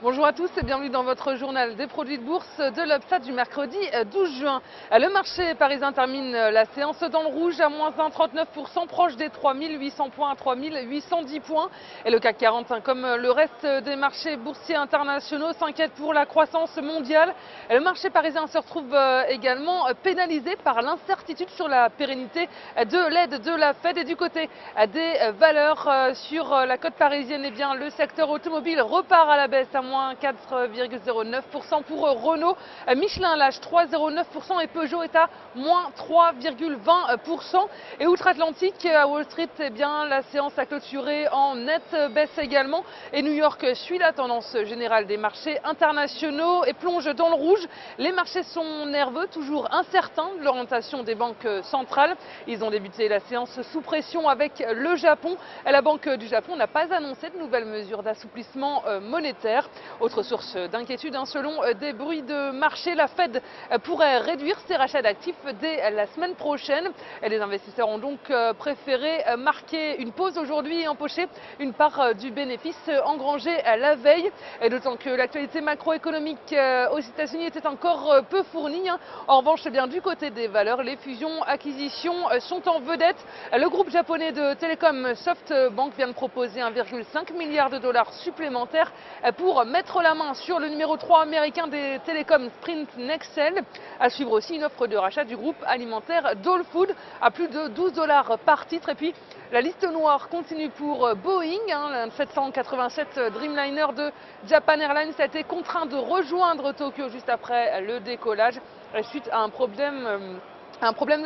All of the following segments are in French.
Bonjour à tous et bienvenue dans votre journal des produits de bourse de l'Upstat du mercredi 12 juin. Le marché parisien termine la séance dans le rouge à moins 1,39%, proche des 3800 points à 3810 points. Et le CAC 40, comme le reste des marchés boursiers internationaux, s'inquiète pour la croissance mondiale. Le marché parisien se retrouve également pénalisé par l'incertitude sur la pérennité de l'aide de la Fed. Et du côté des valeurs sur la côte parisienne, eh bien, le secteur automobile repart à la baisse à moins 4,09% pour Renault. Michelin lâche 3,09% et Peugeot est à moins 3,20%. Et outre-Atlantique, à Wall Street, eh bien, la séance a clôturé en nette baisse également. Et New York suit la tendance générale des marchés internationaux et plonge dans le rouge. Les marchés sont nerveux, toujours incertains de l'orientation des banques centrales. Ils ont débuté la séance sous pression avec le Japon. La Banque du Japon n'a pas annoncé de nouvelles mesures d'assouplissement monétaire. Autre source d'inquiétude, selon des bruits de marché, la Fed pourrait réduire ses rachats d'actifs dès la semaine prochaine. Les investisseurs ont donc préféré marquer une pause aujourd'hui et empocher une part du bénéfice engrangé la veille. D'autant que l'actualité macroéconomique aux États-Unis était encore peu fournie. En revanche, eh bien, du côté des valeurs, les fusions-acquisitions sont en vedette. Le groupe japonais de télécom SoftBank vient de proposer 1,5 milliard de dollars supplémentaires pour mettre la main sur le numéro 3 américain des télécoms Sprint Nextel. À suivre aussi une offre de rachat du groupe alimentaire Dole Food à plus de 12 dollars par titre. Et puis la liste noire continue pour Boeing. Le 787 Dreamliner de Japan Airlines a été contraint de rejoindre Tokyo juste après le décollage suite à un problème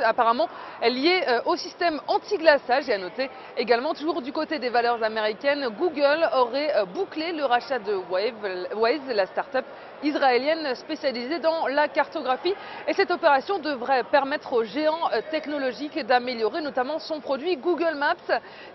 apparemment lié au système anti-glaçage. Et à noter également, toujours du côté des valeurs américaines, Google aurait bouclé le rachat de Waze, la start-up israélienne spécialisée dans la cartographie. Et cette opération devrait permettre au géant technologique d'améliorer notamment son produit Google Maps.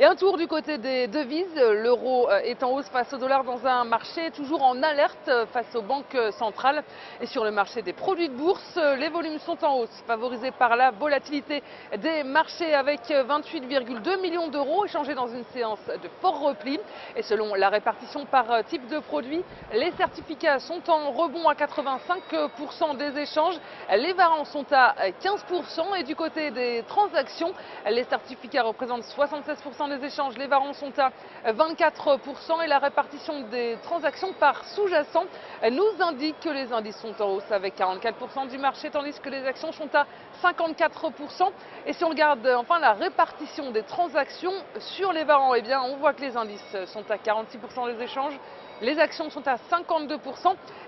Et un tour du côté des devises, l'euro est en hausse face au dollar dans un marché toujours en alerte face aux banques centrales. Et sur le marché des produits de bourse, les volumes sont en hausse, favorisés par la volatilité des marchés avec 28,2 millions d'euros échangés dans une séance de fort repli. Et selon la répartition par type de produit, les certificats sont en rebond à 85% des échanges, les varants sont à 15% et du côté des transactions, les certificats représentent 76% des échanges, les varants sont à 24% et la répartition des transactions par sous-jacent nous indique que les indices sont en hausse avec 44% du marché tandis que les actions sont à 54%. Et si on regarde enfin la répartition des transactions sur les varants, eh bien on voit que les indices sont à 46% des échanges, les actions sont à 52%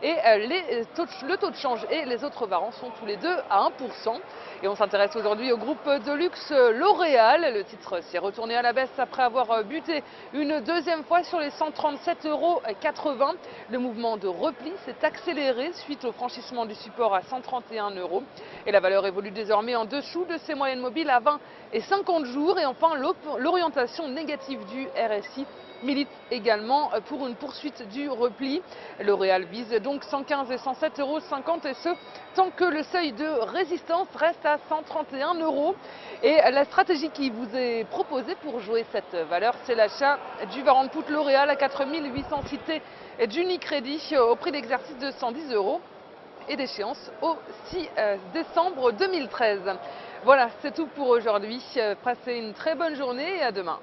et le taux de change et les autres varants sont tous les deux à 1%. Et on s'intéresse aujourd'hui au groupe de luxe L'Oréal. Le titre s'est retourné à la baisse après avoir buté une deuxième fois sur les 137,80 €. Le mouvement de repli s'est accéléré suite au franchissement du support à 131 € et la valeur évolue désormais en dessous de ses moyennes mobiles à 20 et 50 jours. Et enfin, l'orientation négative du RSI milite également pour une poursuite du repli. L'Oréal vise donc 115 et 107,50 € et ce, tant que le seuil de résistance reste à 131 €. Et la stratégie qui vous est proposée pour jouer cette valeur, c'est l'achat du warrant put L'Oréal à 4800 cités d'Unicredit au prix d'exercice de 110 € et d'échéance au 6 décembre 2013. Voilà, c'est tout pour aujourd'hui. Passez une très bonne journée et à demain.